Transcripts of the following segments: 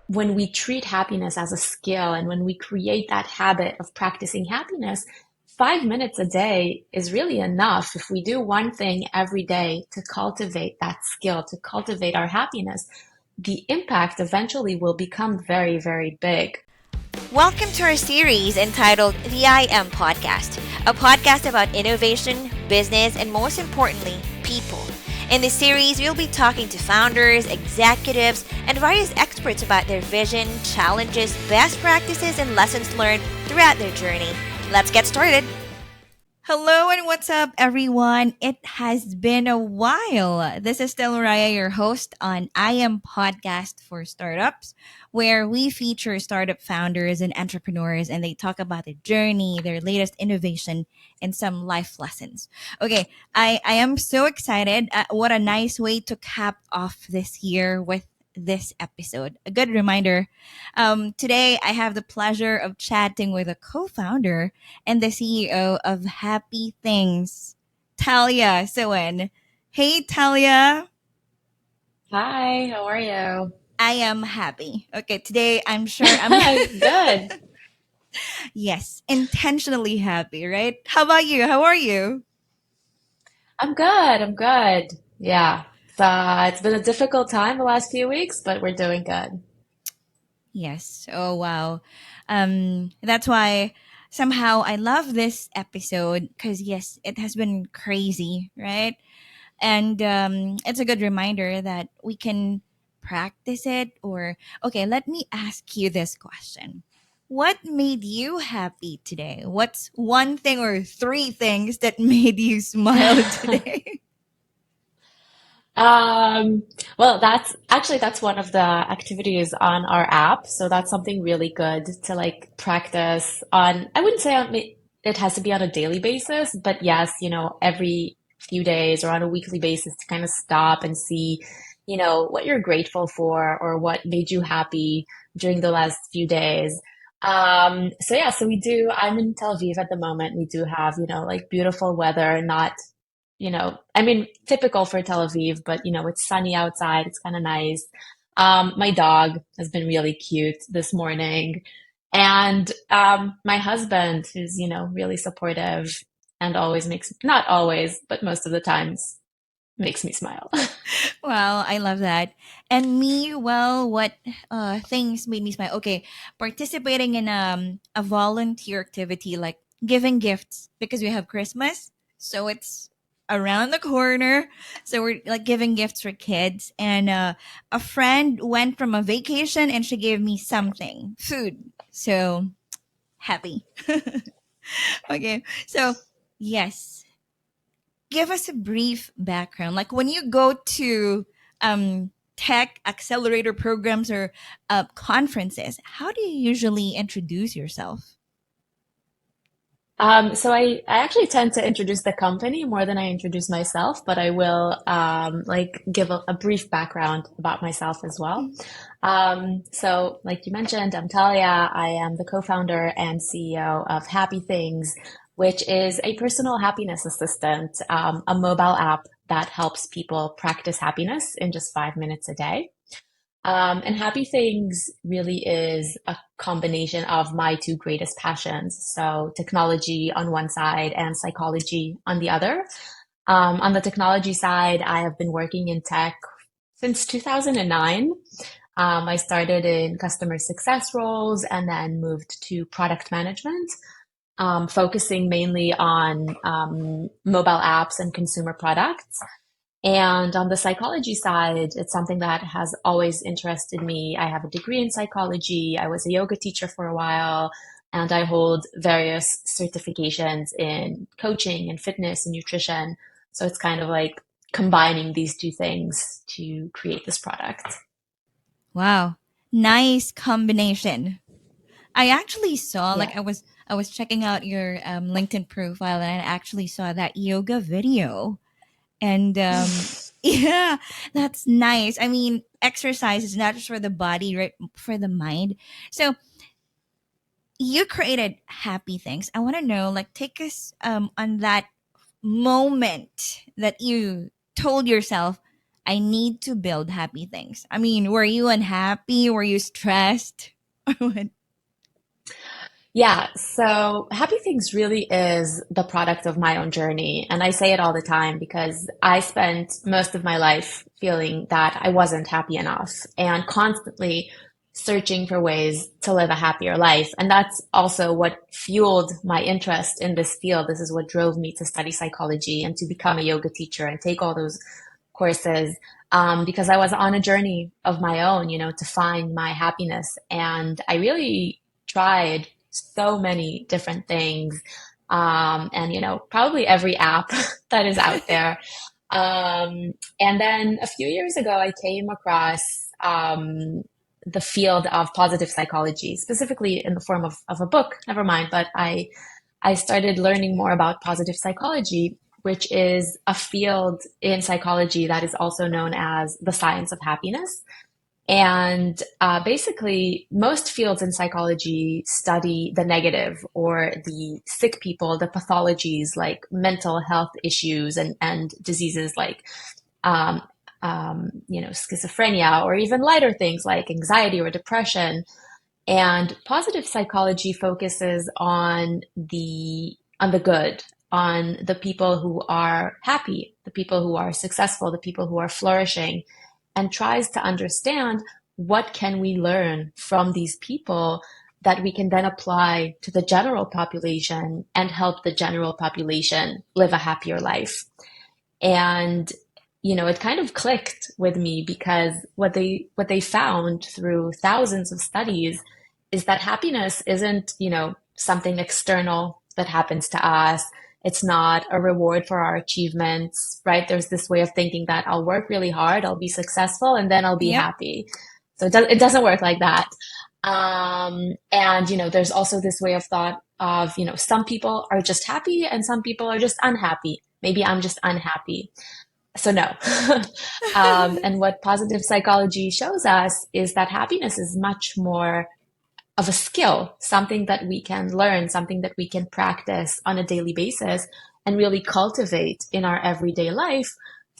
when we treat happiness as a skill and when we create that habit of practicing happiness, 5 minutes a day is really enough. If we do one thing every day to cultivate that skill, to cultivate our happiness, the impact eventually will become very, very big. Welcome to our series entitled The I Am Podcast, a podcast about innovation, business, and most importantly, people. In this series, we'll be talking to founders, executives, and various experts about their vision, challenges, best practices, and lessons learned throughout their journey. Let's get started. Hello and what's up, everyone? It has been a while. This is still Raya, your host on I Am Podcast for Startups, where we feature startup founders and entrepreneurs and they talk about their journey, their latest innovation, and some life lessons. Okay, I am so excited. What a nice way to cap off this year with this episode. A good reminder. Today, I have the pleasure of chatting with a co founder and the CEO of Happy Things, Talia Soen. Hey, Talia. Hi, how are you? I am happy. Okay, today I'm sure I'm, Good. yes, intentionally happy, right? How about you? How are you? I'm good. I'm good. Yeah. It's been a difficult time the last few weeks, but we're doing good. Yes. Oh, wow. That's why somehow I love this episode because, yes, it has been crazy, right? And it's a good reminder that we can practice it. Or, okay, let me ask you this question. What made you happy today? What's one thing or three things that made you smile today? Um, well, that's one of the activities on our app. So that's something really good to like practice on. I wouldn't say it has to be on a daily basis, but yes, every few days or on a weekly basis to kind of stop and see, what you're grateful for or what made you happy during the last few days. So yeah, so we do, I'm in Tel Aviv at the moment. We do have, like beautiful weather, not I mean, typical for Tel Aviv, but it's sunny outside. It's kind of nice. My dog has been really cute this morning. And my husband, who's, really supportive and always not always, but most of the times makes me smile. Wow, I love that. And me, well, what things made me smile? Okay, participating in a volunteer activity like giving gifts because we have Christmas, so it's around the corner. So we're like giving gifts for kids, and a friend went from a vacation and she gave me something, food. So happy. Okay, so yes, give us a brief background. Like when you go to tech accelerator programs or conferences, how do you usually introduce yourself? So I actually tend to introduce the company more than I introduce myself, but I will like give a brief background about myself as well. So like you mentioned, I'm Talia. I am the co-founder and CEO of Happy Things, which is a personal happiness assistant, a mobile app that helps people practice happiness in just 5 minutes a day. And Happy Things really is a combination of my two greatest passions. So, technology on one side and psychology on the other. On the technology side, I have been working in tech since 2009. I started in customer success roles and then moved to product management, focusing mainly on mobile apps and consumer products. And on the psychology side, it's something that has always interested me. I have a degree in psychology. I was a yoga teacher for a while, and I hold various certifications in coaching and fitness and nutrition. So it's kind of like combining these two things to create this product. Wow, nice combination. I actually saw Yeah. like I was checking out your LinkedIn profile and I actually saw that yoga video. And yeah, that's nice. I mean, exercise is not just for the body, right? For the mind. So you created Happy Things. I want to know, like, take us on that moment that you told yourself, I need to build happy things. I mean, were you unhappy? Were you stressed? Or what? Yeah, so Happy Things really is the product of my own journey. And I say it all the time because I spent most of my life feeling that I wasn't happy enough and constantly searching for ways to live a happier life. And that's also what fueled my interest in this field. This is what drove me to study psychology and to become a yoga teacher and take all those courses. Because I was on a journey of my own, to find my happiness. And I really tried so many different things. And, probably every app that is out there. And then a few years ago, I came across the field of positive psychology, specifically in the form of a book, never mind, but I started learning more about positive psychology, which is a field in psychology that is also known as the science of happiness. And basically, most fields in psychology study the negative or the sick people, the pathologies like mental health issues and diseases like, um, schizophrenia, or even lighter things like anxiety or depression. And positive psychology focuses on the good, on the people who are happy, the people who are successful, the people who are flourishing, and tries to understand what can we learn from these people that we can then apply to the general population and help the general population live a happier life. And it kind of clicked with me because what they found through thousands of studies is that happiness isn't, something external that happens to us. It's not a reward for our achievements, right? There's this way of thinking that I'll work really hard, I'll be successful, and then I'll be Yep. happy. So it doesn't work like that. And, there's also this way of thought of, some people are just happy and some people are just unhappy. Maybe I'm just unhappy. So no. And what positive psychology shows us is that happiness is much more of a skill, something that we can learn, something that we can practice on a daily basis and really cultivate in our everyday life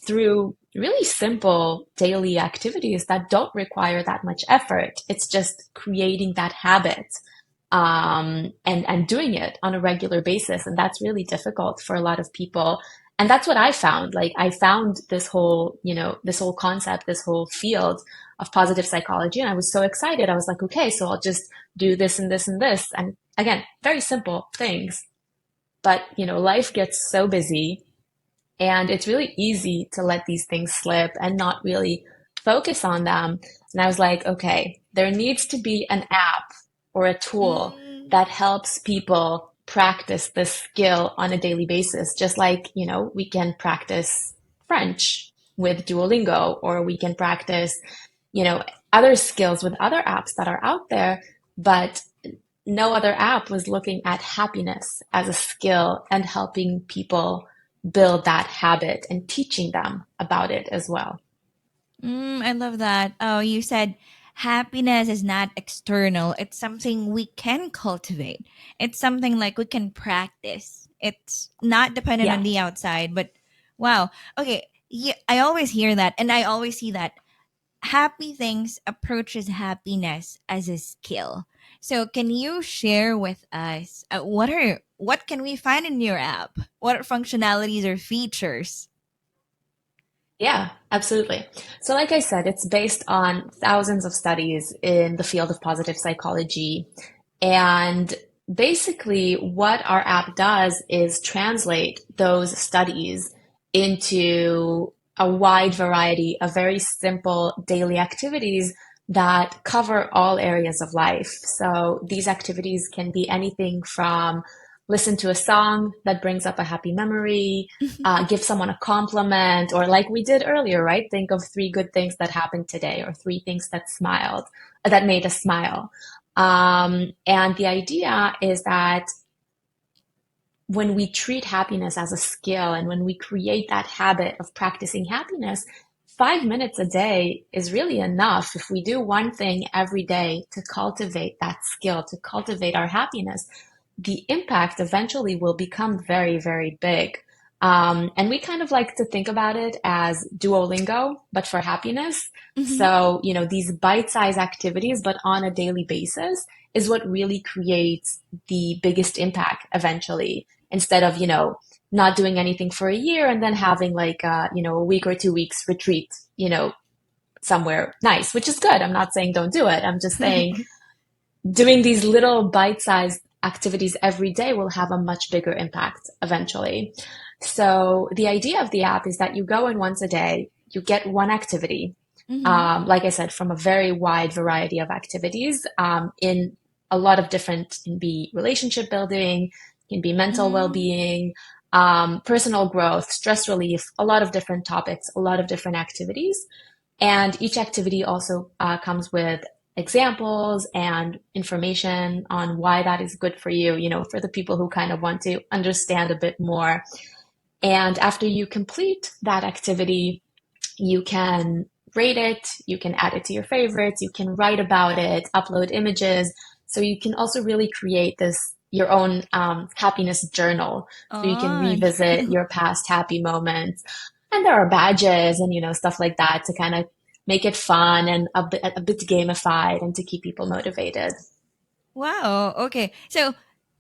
through really simple daily activities that don't require that much effort. It's just creating that habit, and doing it on a regular basis. And that's really difficult for a lot of people. And that's what I found. Like I found this whole concept, this whole field of positive psychology. And I was so excited. I was like, okay, so I'll just do this and this and this. And again, very simple things. But, life gets so busy and it's really easy to let these things slip and not really focus on them. And I was like, okay, there needs to be an app or a tool Mm. that helps people practice this skill on a daily basis, just like, we can practice French with Duolingo, or we can practice, you know, other skills with other apps that are out there, but no other app was looking at happiness as a skill and helping people build that habit and teaching them about it as well. I love that. Oh, you said happiness is not external. It's something we can cultivate. It's something like we can practice. It's not dependent on Yeah. the outside, but wow. Okay. Yeah, I always hear that and I always see that happy things approaches happiness as a skill. So, can you share with us what can we find in your app? What are functionalities or features? Yeah, absolutely. So, like I said, it's based on thousands of studies in the field of positive psychology. And basically, what our app does is translate those studies into a wide variety of very simple daily activities that cover all areas of life. So, these activities can be anything from listen to a song that brings up a happy memory, give someone a compliment, or like we did earlier, right? Think of three good things that happened today, or three things that made us smile. And the idea is that when we treat happiness as a skill and when we create that habit of practicing happiness, 5 minutes a day is really enough. If we do one thing every day to cultivate that skill, to cultivate our happiness, the impact eventually will become very, very big. And we kind of like to think about it as Duolingo, but for happiness. Mm-hmm. So, these bite-sized activities, but on a daily basis, is what really creates the biggest impact eventually, instead of, not doing anything for a year and then having like, a week or 2 weeks retreat, somewhere nice, which is good. I'm not saying don't do it. I'm just saying doing these little bite-sized activities every day will have a much bigger impact eventually. So the idea of the app is that you go in once a day, you get one activity, Mm-hmm. like I said, from a very wide variety of activities, in a lot of different, can be relationship building, can be mental Mm-hmm. well-being, personal growth, stress relief, a lot of different topics, a lot of different activities. And each activity also comes with examples and information on why that is good for you, for the people who kind of want to understand a bit more. And after you complete that activity, you can rate it, you can add it to your favorites, you can write about it, upload images. So you can also really create this your own happiness journal. So you can Oh, revisit your past happy moments. And there are badges and stuff like that to kind of make it fun and a bit gamified and to keep people motivated. wow. Okay. So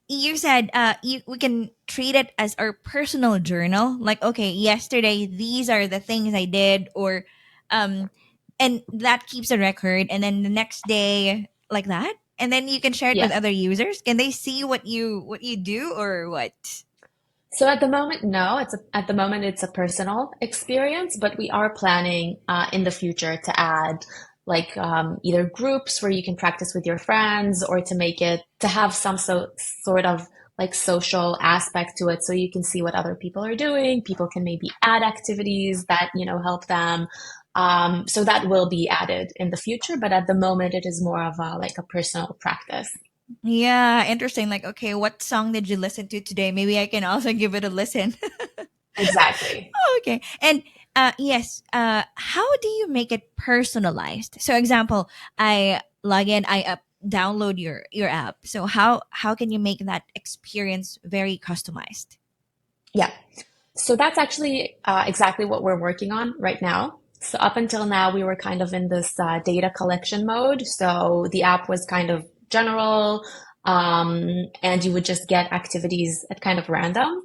you said we can treat it as our personal journal. Like, okay, yesterday these are the things I did, or um, and that keeps a record. And then the next day, like that, and then you can share it with Yeah. other users. Can they see what you do, or what? So at the moment, no. At the moment it's a personal experience, but we are planning in the future to add like either groups where you can practice with your friends, or to make it to have some sort of like social aspect to it, so you can see what other people are doing. People can maybe add activities that help them. So that will be added in the future, but at the moment it is more of a like a personal practice. Yeah, interesting. Like, okay, what song did you listen to today? Maybe I can also give it a listen. Exactly. Okay. And yes, how do you make it personalized? So example, I log in, download your app. So how can you make that experience very customized? Yeah. So that's actually exactly what we're working on right now. So up until now, we were kind of in this data collection mode. So the app was kind of general, and you would just get activities at kind of random.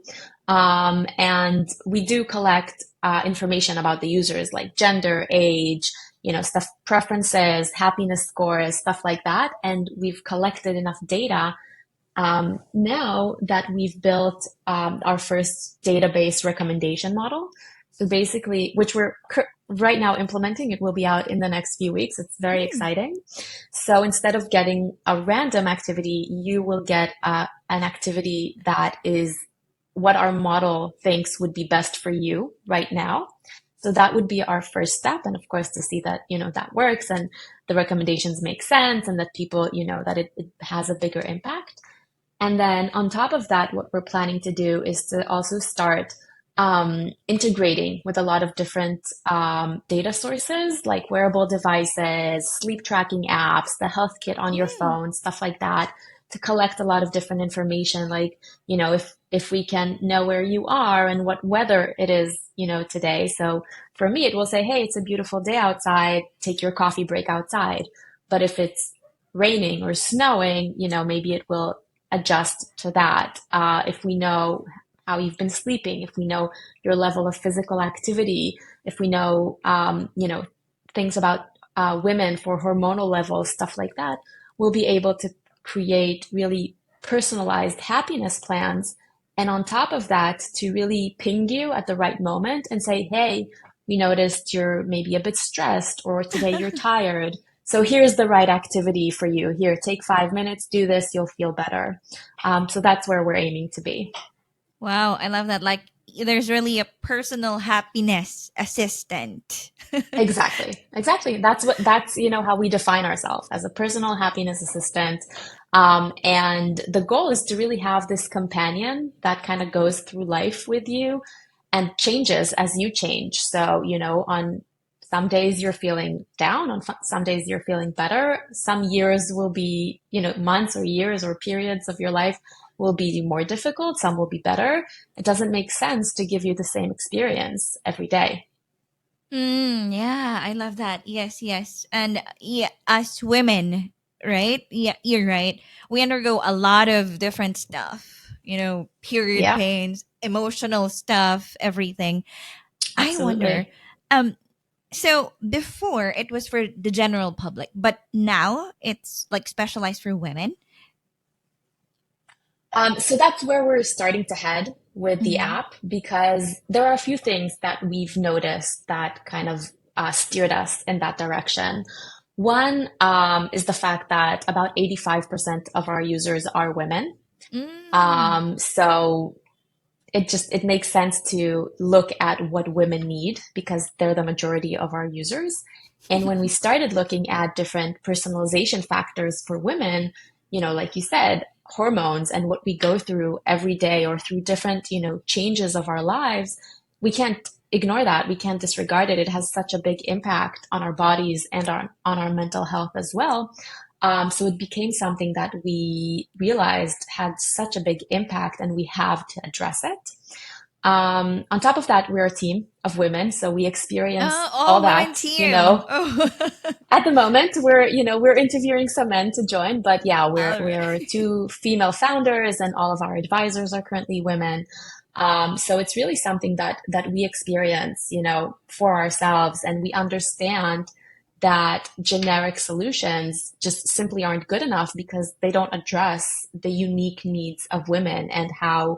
And we do collect information about the users, like gender, age, stuff, preferences, happiness scores, stuff like that. And we've collected enough data now that we've built our first database recommendation model. So basically, which we're right now implementing, it will be out in the next few weeks. It's very Mm. exciting. So instead of getting a random activity, you will get an activity that is what our model thinks would be best for you right now. So that would be our first step. And of course, to see that, that works and the recommendations make sense and that people, that it has a bigger impact. And then on top of that, what we're planning to do is to also start integrating with a lot of different data sources like wearable devices, sleep tracking apps, the health kit on your Mm. phone, stuff like that, to collect a lot of different information. Like, if we can know where you are and what weather it is, today. So for me, it will say, hey, it's a beautiful day outside. Take your coffee break outside. But if it's raining or snowing, maybe it will adjust to that. If we know how you've been sleeping, if we know your level of physical activity, if we know, things about women for hormonal levels, stuff like that, we'll be able to create really personalized happiness plans. And on top of that, to really ping you at the right moment and say, hey, we noticed you're maybe a bit stressed, or today you're tired. So here's the right activity for you. Here, take 5 minutes, do this, you'll feel better. So that's where we're aiming to be. Wow, I love that. Like, there's really a personal happiness assistant. Exactly. Exactly. That's, how we define ourselves as a personal happiness assistant. And the goal is to really have this companion that kind of goes through life with you and changes as you change. So, on some days you're feeling down, on some days you're feeling better. Some years will be, months or years or periods of your life will be more difficult, some will be better. It doesn't make sense to give you the same experience every day. Yeah, I love that. Yes, yes. And yeah, as women, right? Yeah, you're right. We undergo a lot of different stuff, period Yeah, pains, emotional stuff, everything. I wonder, absolutely. um, so before it was for the general public, but now it's like specialized for women. So that's where we're starting to head with the Mm-hmm. app because there are a few things that we've noticed that kind of steered us in that direction. One is the fact that about 85% of our users are women. Mm. So it makes sense to look at what women need because they're the majority of our users. And when we started looking at different personalization factors for women, like you said, hormones and what we go through every day or through different, changes of our lives, we can't ignore that. We can't disregard it. It has such a big impact on our bodies and on our mental health as well. So it became something that we realized had such a big impact and we have to address it. On top of that, we're a team of women, so we experience all All women that, team. Oh, At the moment, we're interviewing some men to join, but yeah, we're all we're right. two female founders, and all of our advisors are currently women. So it's really something that we experience, for ourselves, and we understand that generic solutions just simply aren't good enough because they don't address the unique needs of women and how,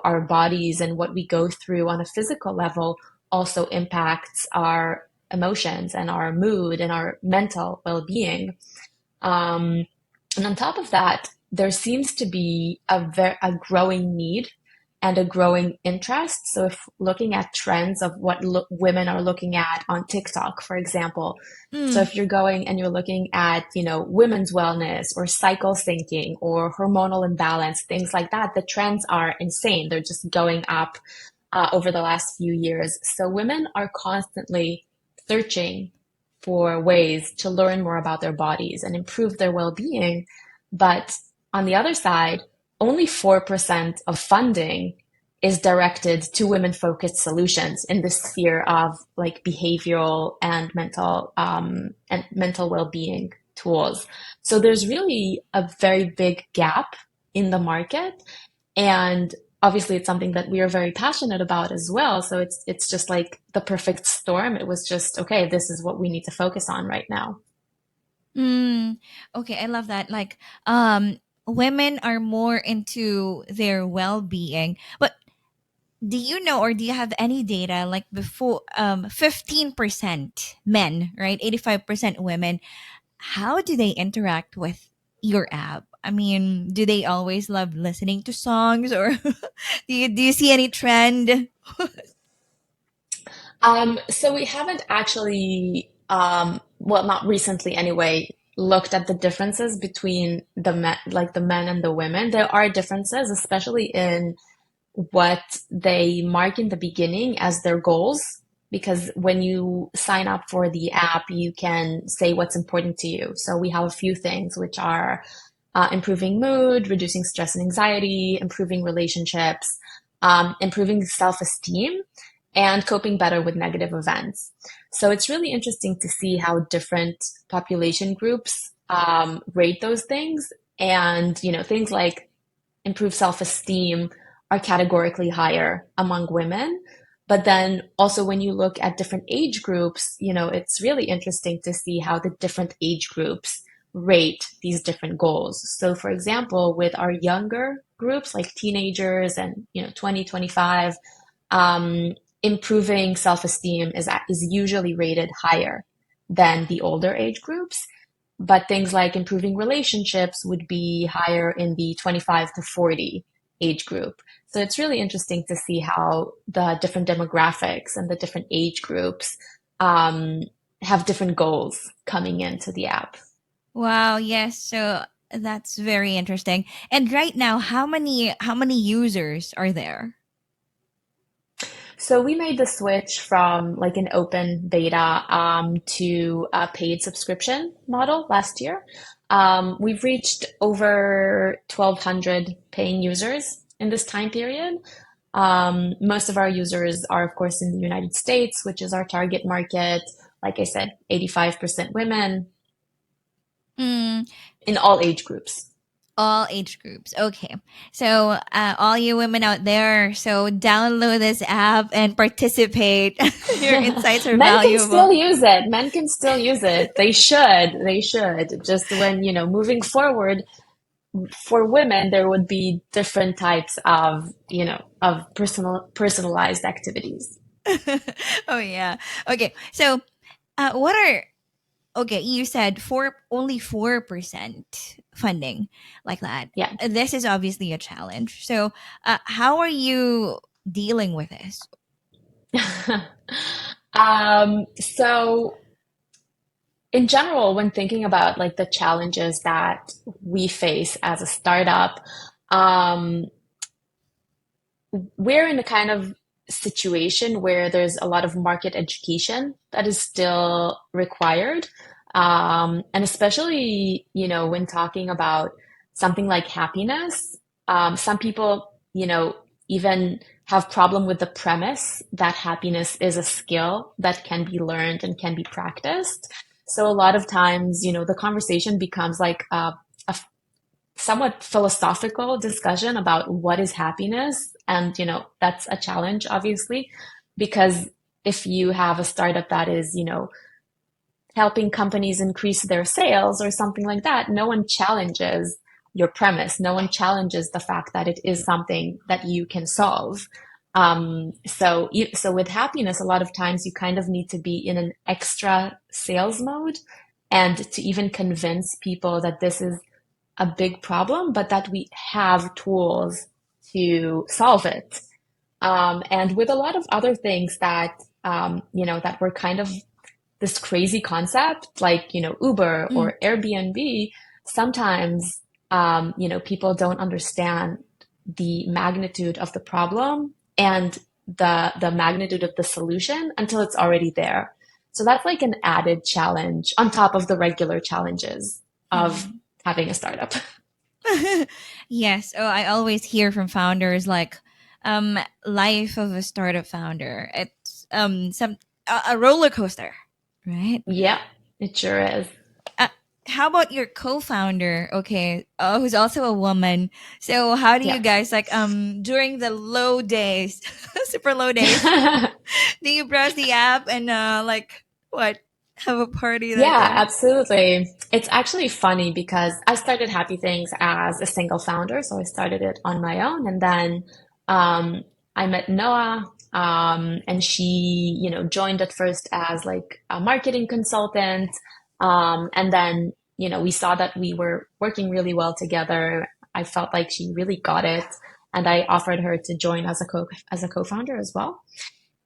our bodies and what we go through on a physical level also impacts our emotions and our mood and our mental well-being. Um, and on top of that, there seems to be a growing need and a growing interest. So if looking at trends of what women are looking at on TikTok, for example, so Mm. if you're going and you're looking at, women's wellness or cycle syncing or hormonal imbalance, things like that, the trends are insane. They're just going up over the last few years. So women are constantly searching for ways to learn more about their bodies and improve their well-being. But on the other side, only 4% of funding is directed to women-focused solutions in the sphere of like behavioral and mental well-being tools. So there's really a very big gap in the market. And obviously it's something that we are very passionate about as well. So it's just like the perfect storm. It was just, okay, this is what we need to focus on right now. Mm. Okay, I love that. Like, women are more into their well-being, but do you know or do you have any data like before 15% men, right? 85% women, how do they interact with your app? I mean, do they always love listening to songs, or do you see any trend? So we haven't actually, well, not recently anyway, looked at the differences between the men and the women. There are differences, especially in what they mark in the beginning as their goals. Because when you sign up for the app, you can say what's important to you. So we have a few things, which are improving mood, reducing stress and anxiety, improving relationships, improving self-esteem, and coping better with negative events. So it's really interesting to see how different population groups rate those things. And, things like improved self-esteem are categorically higher among women. But then also when you look at different age groups, it's really interesting to see how the different age groups rate these different goals. So for example, with our younger groups like teenagers and, 20, 25, improving self-esteem is usually rated higher than the older age groups. But things like improving relationships would be higher in the 25 to 40 age group. So it's really interesting to see how the different demographics and the different age groups um, have different goals coming into the app. Wow, yes. So that's very interesting. And right now, how many users are there? So we made the switch from like an open beta to a paid subscription model last year. We've reached over 1,200 paying users in this time period. Most of our users are, of course, in the United States, which is our target market. Like I said, 85% women Mm, in all age groups. all age groups. Okay. So, all you women out there, so download this app and participate. Your insights are Men can valuable. still use it. Men can still use it. They should. They should. Just when, moving forward, for women, there would be different types of personalized activities. Oh yeah. Okay. So, what are okay? You said only 4% funding like that. Yeah. This is obviously a challenge. So, how are you dealing with this? So in general, when thinking about like the challenges that we face as a startup, um, we're in a kind of situation where there's a lot of market education that is still required. And especially, when talking about something like happiness, some people, even have problem with the premise that happiness is a skill that can be learned and can be practiced. So a lot of times, the conversation becomes like a somewhat philosophical discussion about what is happiness. And, that's a challenge, obviously, because if you have a startup that is, helping companies increase their sales or something like that, no one challenges your premise. No one challenges the fact that it is something that you can solve. So with happiness, a lot of times you kind of need to be in an extra sales mode and to even convince people that this is a big problem, but that we have tools to solve it. And with a lot of other things that were kind of this crazy concept, like, Uber Mm, or Airbnb, sometimes, people don't understand the magnitude of the problem and the magnitude of the solution until it's already there. So that's like an added challenge on top of the regular challenges of mm. having a startup. Yes. Oh, I always hear from founders like, life of a startup founder. It's some a roller coaster, right? Yeah, it sure is. Uh, how about your co-founder? Okay, who's also a woman. So how do you Yeah. guys like during the low days, super low days? Do you browse the app and like what have a party that Yeah, day? absolutely. It's actually funny because I started Happy Things as a single founder, so I started it on my own, and then um, I met Noah, and she, joined at first as like a marketing consultant, and then, we saw that we were working really well together. I felt like she really got it, and I offered her to join as a co-founder as well.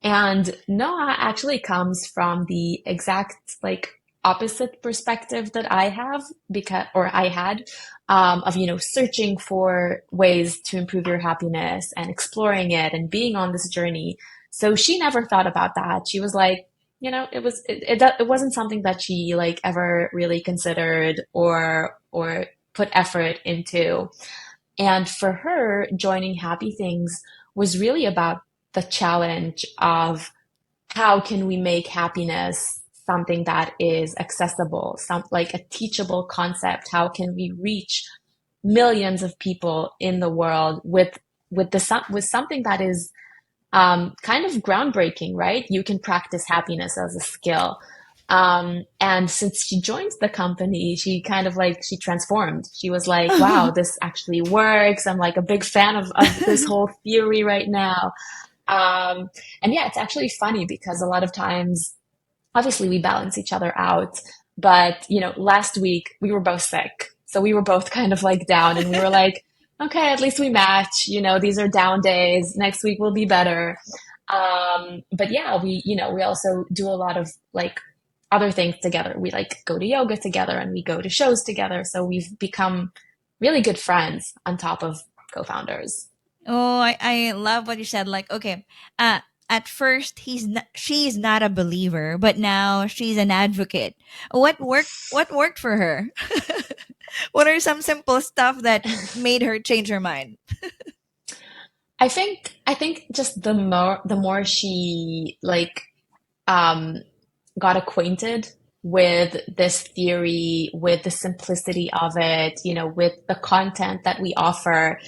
And Noah actually comes from the exact like opposite perspective that I have or I had, of, searching for ways to improve your happiness and exploring it and being on this journey. So she never thought about that. She was like, it wasn't something that she like ever really considered or put effort into. And for her, joining Happy Things was really about the challenge of how can we make happiness something that is accessible, like a teachable concept? How can we reach millions of people in the world with something that is kind of groundbreaking, right? You can practice happiness as a skill. And since she joined the company, she kind of like, she transformed. She was like, wow, this actually works. I'm like a big fan of this whole theory right now. Um, and yeah, it's actually funny because a lot of times, obviously, we balance each other out. But, last week we were both sick. So we were both kind of like down and we were like, okay, at least we match. These are down days. Next week will be better. But yeah, we also do a lot of like other things together. We like go to yoga together and we go to shows together. So we've become really good friends on top of co-founders. Oh, I love what you said. Like, okay, at first she's not a believer, but now she's an advocate. What worked for her? What are some simple stuff that made her change her mind? I think just the more she like um got acquainted with this theory, with the simplicity of it, with the content that we offer.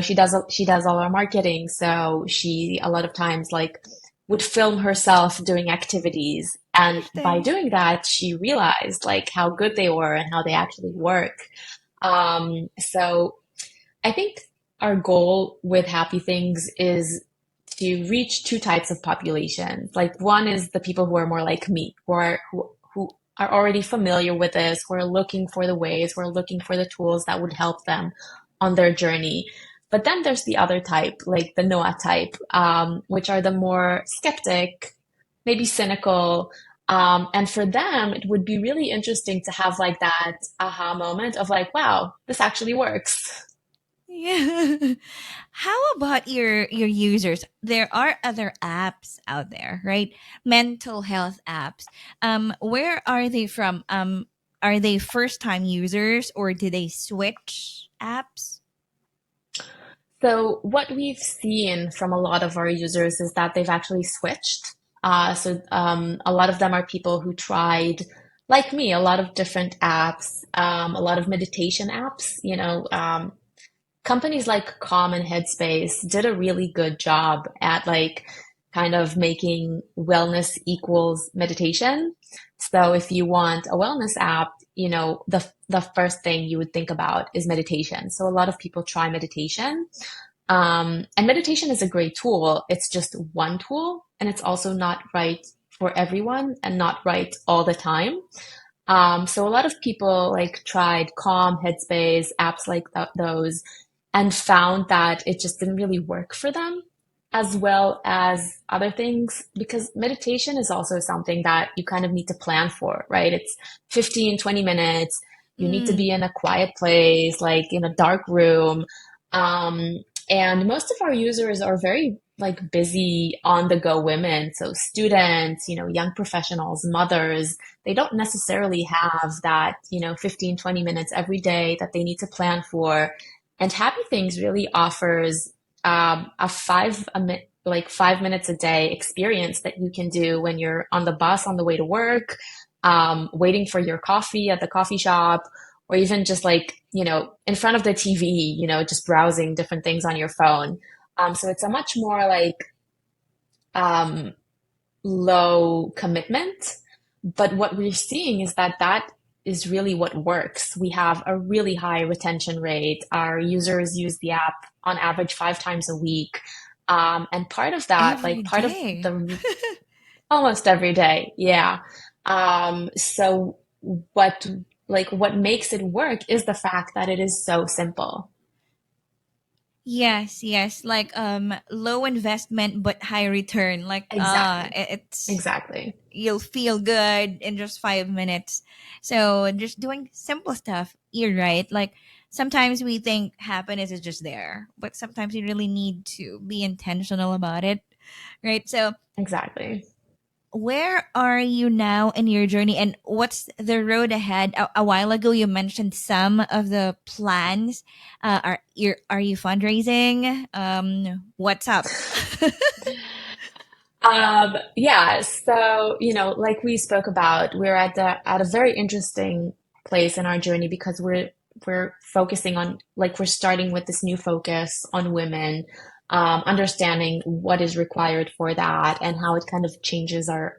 She does all our marketing, so she a lot of times like would film herself doing activities, and by Interesting. doing that, she realized like how good they were and how they actually work. So I think our goal with Happy Things is to reach two types of populations. Like one is the people who are more like me, who are already familiar with this, who are looking for the ways, who are looking for the tools that would help them on their journey. But then there's the other type, like the Noah type, which are the more skeptic, maybe cynical. And for them, it would be really interesting to have like that aha moment of like, wow, this actually works. Yeah. How about your users? There are other apps out there, right? Mental health apps. Where are they from? Are they first time users or do they switch apps? So what we've seen from a lot of our users is that they've actually switched. A lot of them are people who tried, like me, a lot of different apps, a lot of meditation apps. Companies like Calm and Headspace did a really good job at like kind of making wellness equals meditation. So if you want a wellness app, the first thing you would think about is meditation. So a lot of people try meditation. And meditation is a great tool. It's just one tool, and it's also not right for everyone and not right all the time. So a lot of people like tried Calm, Headspace, apps like those, and found that it just didn't really work for them as well as other things, because meditation is also something that you kind of need to plan for, right? It's 15, 20 minutes. You need to Mm, be in a quiet place, like in a dark room. And most of our users are very like busy on the go women. So students, young professionals, mothers, they don't necessarily have that, 15, 20 minutes every day that they need to plan for. And Happy Things really offers like 5 minutes a day experience that you can do when you're on the bus on the way to work, waiting for your coffee at the coffee shop, or even just like, in front of the TV, just browsing different things on your phone. So it's a much more like um, low commitment. But what we're seeing is that that is really what works. We have a really high retention rate. Our users use the app on average 5 times a week. And part of that, every like part of day. the almost every day, yeah. So what what makes it work is the fact that it is so simple. Yes, yes, like low investment but high return. Like Exactly. it's Exactly. you'll feel good in just 5 minutes. So just doing simple stuff. You're right. Like sometimes we think happiness is just there, but sometimes you really need to be intentional about it, right? So Exactly. where are you now in your journey and what's the road ahead? A while ago you mentioned some of the plans. Are you fundraising? What's up? Yeah, so, like we spoke about, we're at a very interesting place in our journey because we're focusing on like we're starting with this new focus on women, understanding what is required for that and how it kind of changes our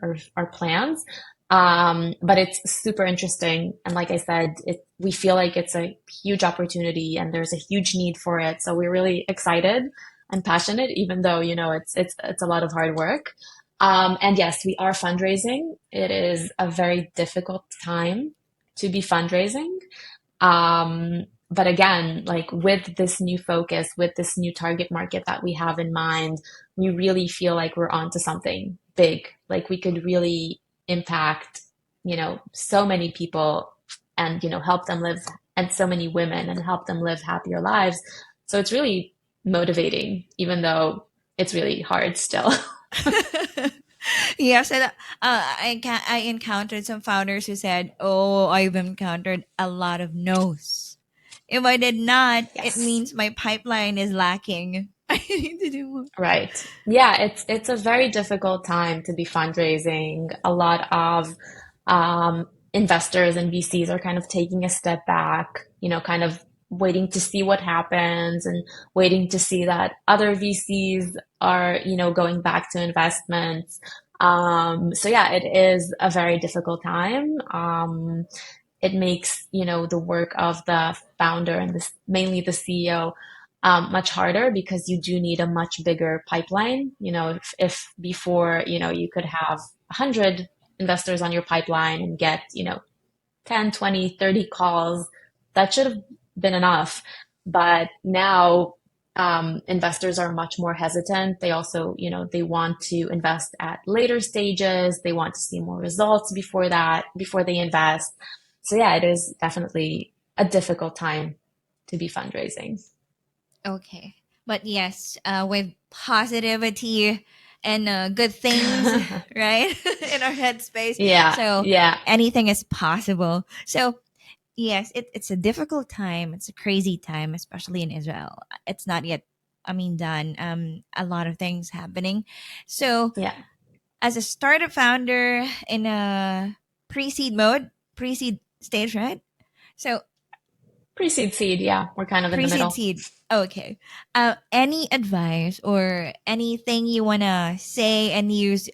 plans. But it's super interesting, and like I said, we feel like it's a huge opportunity and there's a huge need for it. So we're really excited and passionate, even though, it's a lot of hard work. And yes, we are fundraising. It is a very difficult time to be fundraising. But again, like with this new focus, with this new target market that we have in mind, we really feel like we're onto something big. Like we could really impact, so many people and, help them live, and so many women, and help them live happier lives. So it's really motivating, even though it's really hard still. Yes, and I encountered some founders who said, "Oh, I've encountered a lot of no's. If I did not, it Yes. means my pipeline is lacking. I need to do more." Right. Yeah, it's a very difficult time to be fundraising. A lot of investors and VCs are kind of taking a step back, kind of waiting to see what happens and waiting to see that other VCs are, going back to investments. So yeah, it is a very difficult time. It makes, the work of the founder and mainly the CEO much harder because you do need a much bigger pipeline. If before, you could have 100 investors on your pipeline and get, 10, 20, 30 calls, that should have been enough. But now investors are much more hesitant. They also, they want to invest at later stages. They want to see more results before they invest. So yeah, it is definitely a difficult time to be fundraising. Okay. But yes, with positivity and good things, right, in our headspace. Yeah, So yeah, anything is possible. So, yes, it's a difficult time. It's a crazy time, especially in Israel. It's not yet, I mean, done. A lot of things happening. So, yeah. as a startup founder in a pre-seed mode, pre-seed stage, right? So, Pre-seed seed, yeah, we're kind of in the pre-seed middle. seed. Okay. Any advice or anything you wanna say and use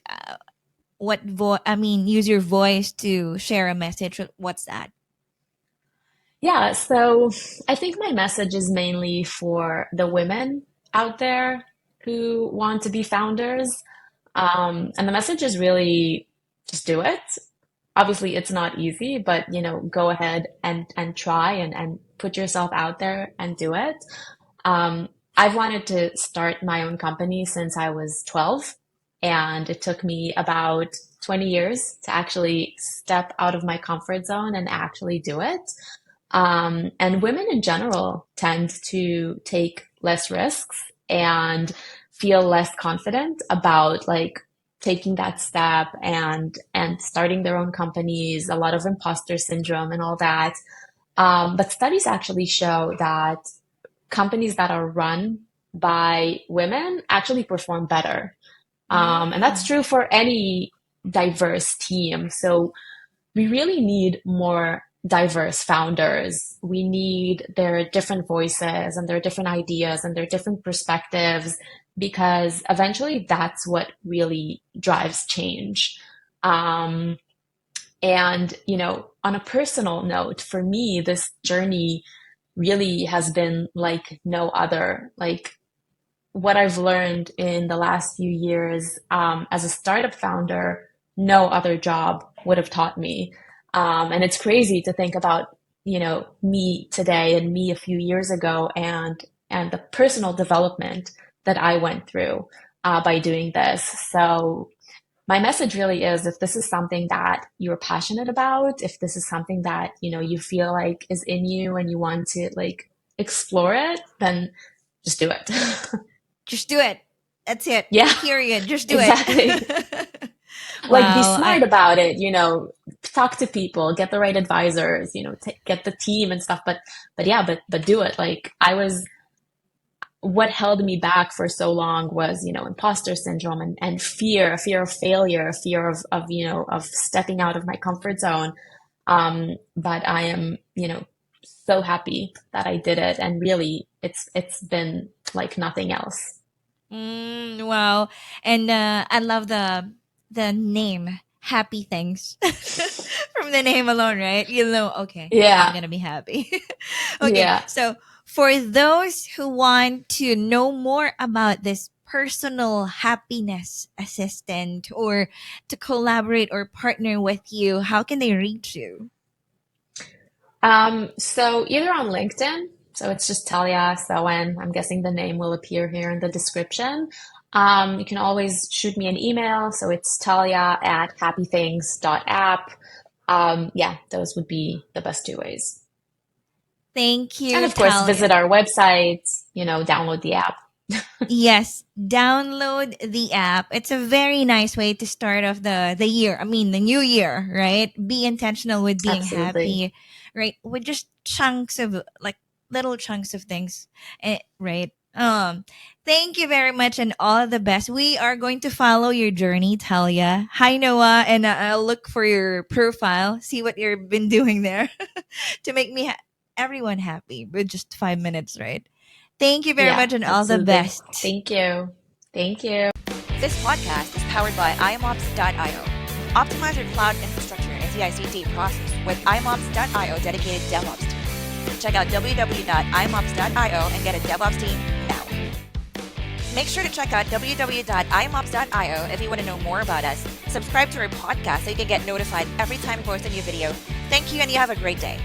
use your voice to share a message. What's that? Yeah, so I think my message is mainly for the women out there who want to be founders. And the message is really just do it. Obviously, it's not easy, but go ahead and try and put yourself out there and do it. I've wanted to start my own company since I was 12, and it took me about 20 years to actually step out of my comfort zone and actually do it. And women in general tend to take less risks and feel less confident about like taking that step and starting their own companies, a lot of imposter syndrome and all that. But studies actually show that companies that are run by women actually perform better. And that's Mm. true for any diverse team. So we really need more diverse founders. We need their different voices and their different ideas and their different perspectives because eventually that's what really drives change. Um, and, on a personal note, for me, this journey really has been like no other. Like what I've learned in the last few years as a startup founder, no other job would have taught me. And it's crazy to think about, me today and me a few years ago and the personal development that I went through by doing this. So my message really is if this is something that you're passionate about, if this is something that, you feel like is in you and you want to like explore it, then just do it. Just do it. That's it. Yeah, Period. Just do exactly. it. Like be Wow. smart about it, talk to people, get the right advisors, get the team and stuff. But yeah, but do it. Like what held me back for so long was, imposter syndrome and fear, a fear of failure, a fear of stepping out of my comfort zone. But I am, so happy that I did it. And really it's been like nothing else. Wow. And I love the name Happy Things. From the name alone, right? You know, okay, I'm Yeah. gonna be happy. Okay, Yeah. so for those who want to know more about this personal happiness assistant or to collaborate or partner with you, how can they reach you? So either on LinkedIn, so it's just Talia Soen. I'm guessing the name will appear here in the description. You can always shoot me an email. So it's talia@happythings.app. Yeah, those would be the best two ways. Thank And you, of course, visit Talia. our website, download the app. Yes, download the app. It's a very nice way to start off the year. I mean, the new year, right? Be intentional with being Absolutely. happy, right? With just chunks of like little chunks of things, right? Thank you very much and all the best. We are going to follow your journey, Talia. Hi, Noah, and I'll look for your profile, see what you've been doing there to make everyone happy with just 5 minutes, right? Thank you very Yeah, much and all the absolutely. best. Thank you. Thank you. This podcast is powered by imops.io. Optimize your cloud infrastructure and CI/CD process with imops.io dedicated DevOps team. Check out www.imops.io and get a DevOps team now. Make sure to check out www.imops.io if you want to know more about us. Subscribe to our podcast so you can get notified every time we post a new video. Thank you and you have a great day.